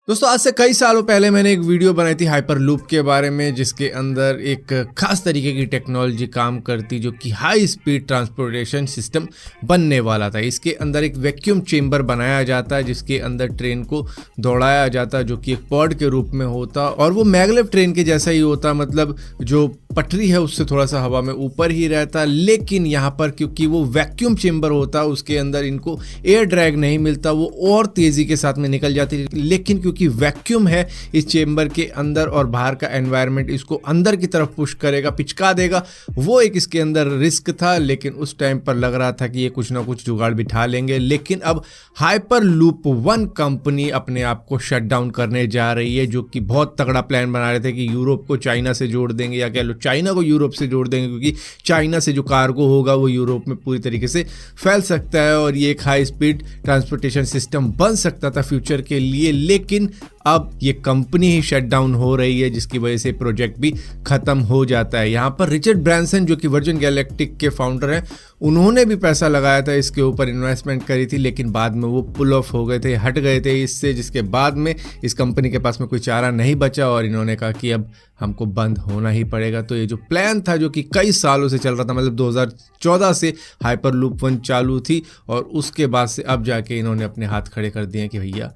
दोस्तों आज से कई सालों पहले मैंने एक वीडियो बनाई थी हाइपरलूप के बारे में, जिसके अंदर एक खास तरीके की टेक्नोलॉजी काम करती जो कि हाई स्पीड ट्रांसपोर्टेशन सिस्टम बनने वाला था। इसके अंदर एक वैक्यूम चेम्बर बनाया जाता है जिसके अंदर ट्रेन को दौड़ाया जाता है, जो कि एक पॉड के रूप में होता और वो मैगलेव ट्रेन के जैसा ही होता, मतलब जो पटरी है उससे थोड़ा सा हवा में ऊपर ही रहता। लेकिन यहाँ पर क्योंकि वो वैक्यूम चेम्बर होता उसके अंदर इनको एयर ड्रैग नहीं मिलता, वो और तेज़ी के साथ में निकल जाती। लेकिन क्योंकि वैक्यूम है इस चेम्बर के अंदर और बाहर का एनवायरनमेंट इसको अंदर की तरफ पुश करेगा, पिचका देगा, वो एक इसके अंदर रिस्क था। लेकिन उस टाइम पर लग रहा था कि ये कुछ ना कुछ जुगाड़ बिठा लेंगे। लेकिन अब हाइपरलूप वन कंपनी अपने आप को शट डाउन करने जा रही है, जो कि बहुत तगड़ा प्लान बना रहे थे कि यूरोप को चाइना से जोड़ देंगे, या कह लो चाइना को यूरोप से जोड़ देंगे, क्योंकि चाइना से जो कार्गो होगा वो यूरोप में पूरी तरीके से फैल सकता है और ये एक हाई स्पीड ट्रांसपोर्टेशन सिस्टम बन सकता था फ्यूचर के लिए। लेकिन अब ये कंपनी ही शट डाउन हो रही है, जिसकी वजह से प्रोजेक्ट भी खत्म हो जाता है। यहाँ पर रिचर्ड ब्रांसन जो कि वर्जिन गैलेक्टिक के फाउंडर हैं, उन्होंने भी पैसा लगाया था इसके ऊपर, इन्वेस्टमेंट करी थी, लेकिन बाद में वो पुल ऑफ हो गए थे, हट गए थे इससे, जिसके बाद में इस कंपनी के पास में कोई चारा नहीं बचा और इन्होंने कहा कि अब हमको बंद होना ही पड़ेगा। तो ये जो प्लान था जो कि कई सालों से चल रहा था, मतलब 2014 से हाइपरलूप वन चालू थी और उसके बाद से अब जाके इन्होंने अपने हाथ खड़े कर दिए कि भैया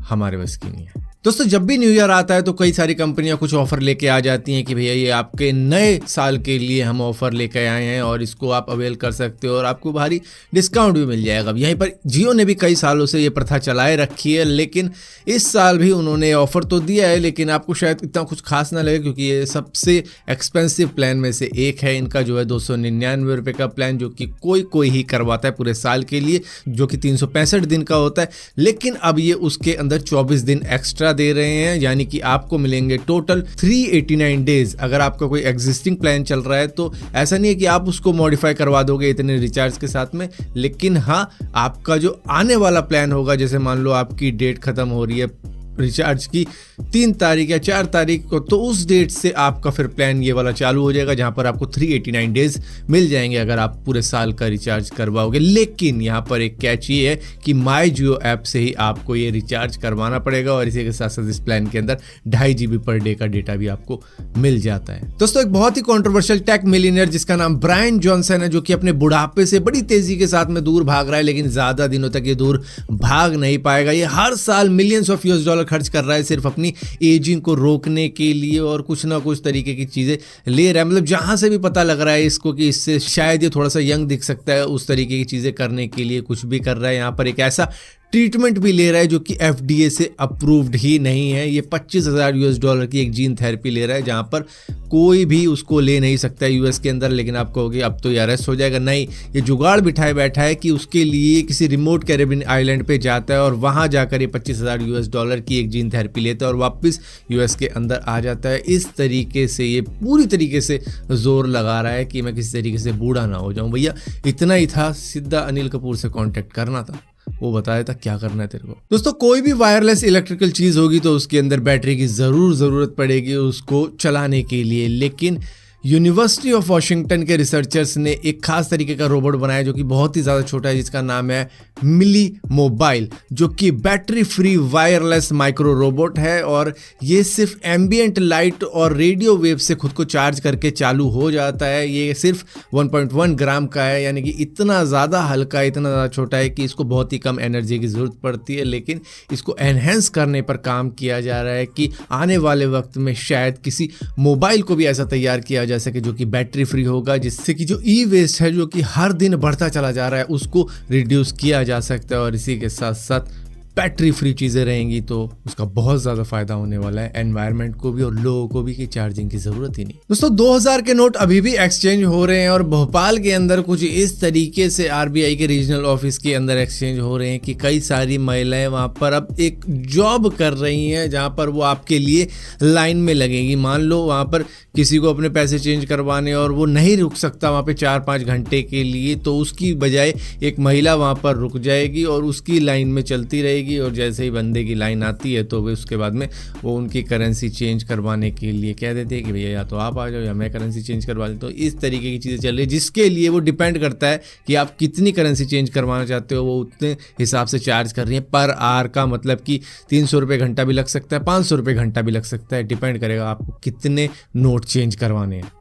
हमारे बस की नहीं है। दोस्तों जब भी न्यू ईयर आता है तो कई सारी कंपनियां कुछ ऑफर लेके आ जाती हैं कि भैया ये आपके नए साल के लिए हम ऑफर लेके आए हैं और इसको आप अवेल कर सकते हो और आपको भारी डिस्काउंट भी मिल जाएगा। यहीं पर जियो ने भी कई सालों से ये प्रथा चलाए रखी है, लेकिन इस साल भी उन्होंने ऑफर तो दिया है, लेकिन आपको शायद इतना कुछ खास ना लगे क्योंकि ये सबसे एक्सपेंसिव प्लान में से एक है। इनका जो है 299 रुपये का प्लान, जो कि कोई ही करवाता है पूरे साल के लिए, जो कि 365 दिन का होता है। लेकिन अब ये उसके अंदर 24 दिन एक्स्ट्रा दे रहे हैं, यानी कि आपको मिलेंगे टोटल 389 डेज। अगर आपका कोई एग्जिस्टिंग प्लान चल रहा है तो ऐसा नहीं है कि आप उसको मॉडिफाई करवा दोगे इतने रिचार्ज के साथ में, लेकिन हाँ आपका जो आने वाला प्लान होगा, जैसे मान लो आपकी डेट खत्म हो रही है रिचार्ज की 3 तारीख या 4 तारीख को, तो उस डेट से आपका फिर प्लान ये वाला चालू हो जाएगा, जहां पर आपको 389 डेज मिल जाएंगे अगर आप पूरे साल का रिचार्ज करवाओगे। लेकिन यहाँ पर एक कैच ये है कि माई जियो ऐप से ही आपको ये रिचार्ज करवाना पड़ेगा और इसी के साथ साथ इस प्लान के अंदर 2.5 GB पर डे का डेटा भी आपको मिल जाता है। दोस्तों एक बहुत ही कॉन्ट्रोवर्शियल टेक मिलियनियर जिसका नाम ब्रायन जॉनसन है, जो कि अपने बुढ़ापे से बड़ी तेजी के साथ में दूर भाग रहा है, लेकिन ज्यादा दिनों तक ये दूर भाग नहीं पाएगा। ये हर साल मिलियंस ऑफ US$ खर्च कर रहा है सिर्फ अपनी एजिंग को रोकने के लिए और कुछ ना कुछ तरीके की चीजें ले रहा है। मतलब जहां से भी पता लग रहा है इसको कि इससे शायद ये थोड़ा सा यंग दिख सकता है, उस तरीके की चीजें करने के लिए कुछ भी कर रहा है। यहाँ पर एक ऐसा ट्रीटमेंट भी ले रहा है जो कि FDA से अप्रूव्ड ही नहीं है। ये $25,000 की एक जीन थेरेपी ले रहा है, जहां पर कोई भी उसको ले नहीं सकता है US के अंदर। लेकिन आप कहोगे अब तो ये अरेस्ट हो जाएगा, नहीं, ये जुगाड़ बिठाए बैठा है कि उसके लिए किसी रिमोट कैरेबियन आइलैंड पे जाता है और वहां जाकर ये $25,000 की एक जीन थेरेपी लेता है और वापस US के अंदर आ जाता है। इस तरीके से ये पूरी तरीके से जोर लगा रहा है कि मैं किसी तरीके से बूढ़ा ना हो जाऊं। भैया इतना ही था, सीधा अनिल कपूर से कांटेक्ट करना था, वो बताया था क्या करना है तेरे को। दोस्तों कोई भी वायरलेस इलेक्ट्रिकल चीज होगी तो उसके अंदर बैटरी की जरूरत पड़ेगी उसको चलाने के लिए। लेकिन यूनिवर्सिटी ऑफ वॉशिंगटन के रिसर्चर्स ने एक खास तरीके का रोबोट बनाया जो कि बहुत ही ज़्यादा छोटा है, जिसका नाम है मिली मोबाइल, जो कि battery free wireless micro robot है और ये सिर्फ एम्बियंट लाइट और रेडियो वेव से खुद को चार्ज करके चालू हो जाता है। ये सिर्फ 1.1 ग्राम का है, यानी कि इतना ज़्यादा हल्का, इतना ज़्यादा छोटा है कि इसको बहुत ही कम एनर्जी की ज़रूरत पड़ती है। लेकिन इसको एनहेंस करने पर काम किया जा रहा है कि आने वाले वक्त में शायद किसी मोबाइल को भी ऐसा तैयार किया जा सके जो कि बैटरी फ्री होगा, जिससे कि जो ई वेस्ट है जो कि हर दिन बढ़ता चला जा रहा है उसको रिड्यूस किया जा सकता है और इसी के साथ साथ बैटरी फ्री चीज़ें रहेंगी तो उसका बहुत ज़्यादा फायदा होने वाला है एनवायरनमेंट को भी और लोगों को भी, कि चार्जिंग की ज़रूरत ही नहीं। दोस्तों 2000 के नोट अभी भी एक्सचेंज हो रहे हैं और भोपाल के अंदर कुछ इस तरीके से RBI के रीजनल ऑफिस के अंदर एक्सचेंज हो रहे हैं कि कई सारी महिलाएं वहाँ पर अब एक जॉब कर रही हैं जहाँ पर वो आपके लिए लाइन में लगेंगी। मान लो वहाँ पर किसी को अपने पैसे चेंज करवाने और वो नहीं रुक सकता वहाँ पे 4-5 घंटे के लिए, तो उसकी बजाय एक महिला वहाँ पर रुक जाएगी और उसकी लाइन में चलती रहेगी जाएगी और जैसे ही बंदे की लाइन आती है तो वे उसके बाद में वो उनकी करेंसी चेंज करवाने के लिए कह देते हैं कि भैया या तो आप आ जाओ या मैं करेंसी चेंज करवा लें। तो इस तरीके की चीज़ें चल रही है, जिसके लिए वो डिपेंड करता है कि आप कितनी करेंसी चेंज करवाना चाहते हो, वो उतने हिसाब से चार्ज कर रही है पर आवर का। मतलब कि 300 रुपये घंटा भी लग सकता है, 500 रुपये घंटा भी लग सकता है, डिपेंड करेगा आपको कितने नोट चेंज करवाने हैं।